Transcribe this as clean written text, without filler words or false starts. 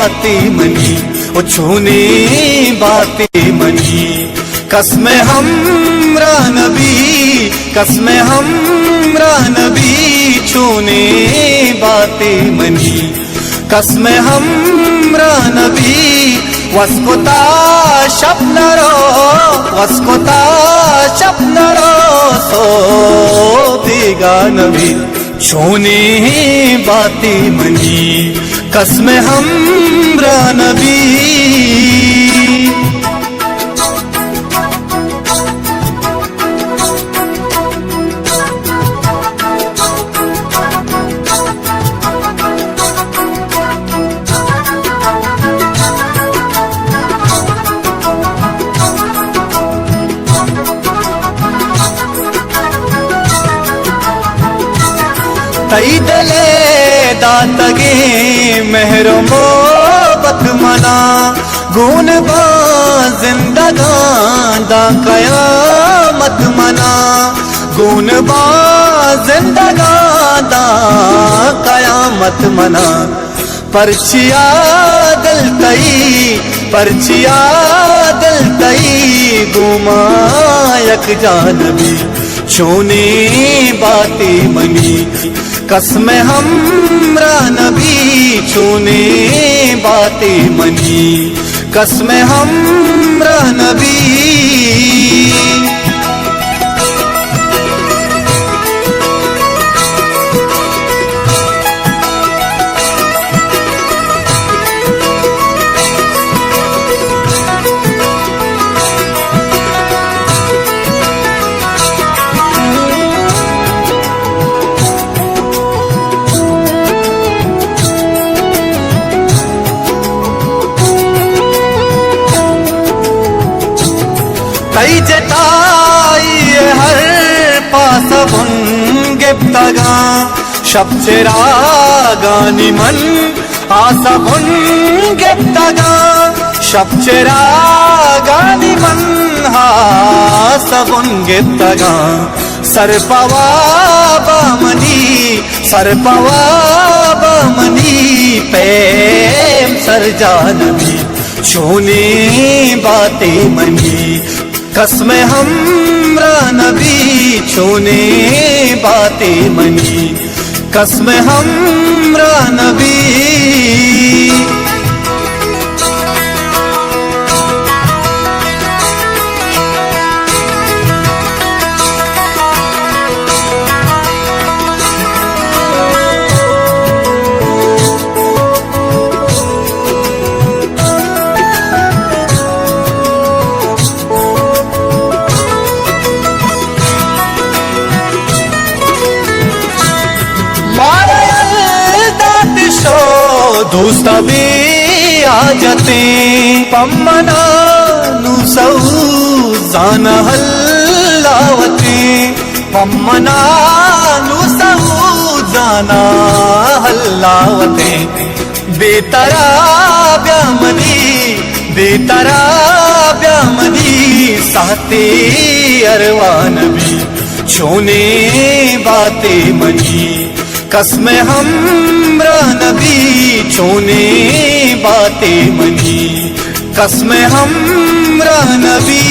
बातें मनी, ओ छूने बातें मनी। कसम हमरा नबी, कसम हमरा नबी, छूने बातें मनी। कसम हमरा नबी, वस्कोता शपनरो, वस्कोता शपनरो, सो देगा नबी, छूने बातें मनी। कसम हमरा नबी। तई दले दातगे मेहरो मोहब्बत मना, गुन बा जिंदगान दा कयामत मना, गुन बा जिंदगान दा कयामत मना। परचिया दिल तई, परचिया दिल तई, गुमा यक जानबी, छूने बातें मनी। कसम हमरा नबी, छूने बातें मनी। कसम हमरा नबी। तई जताई हर पासबुन गिफ्तगा, शब चिरागानी मन आसबुन गिफ्तगा, शब चिरागानी मन आसबुन गिफ्तगा। सर पवा बामनी, सर पवा बामनी, प्रेम सर जानबी, छूने बातें मनी। कसम हमरा नबी, छूने बातें मनी। कसम हमरा नबी। दोस्त भी आ जाते, पम्मना नुसौ जाना हल्लावते, पम्मना नुसौ जाना हल्लावते। बेतरा ब्यामनी, बेतरा ब्यामनी, साते अरवान भी, छूने बातें मनी। कसम हमरा नबी, छूने बातें मनी। कसम हमरा नबी।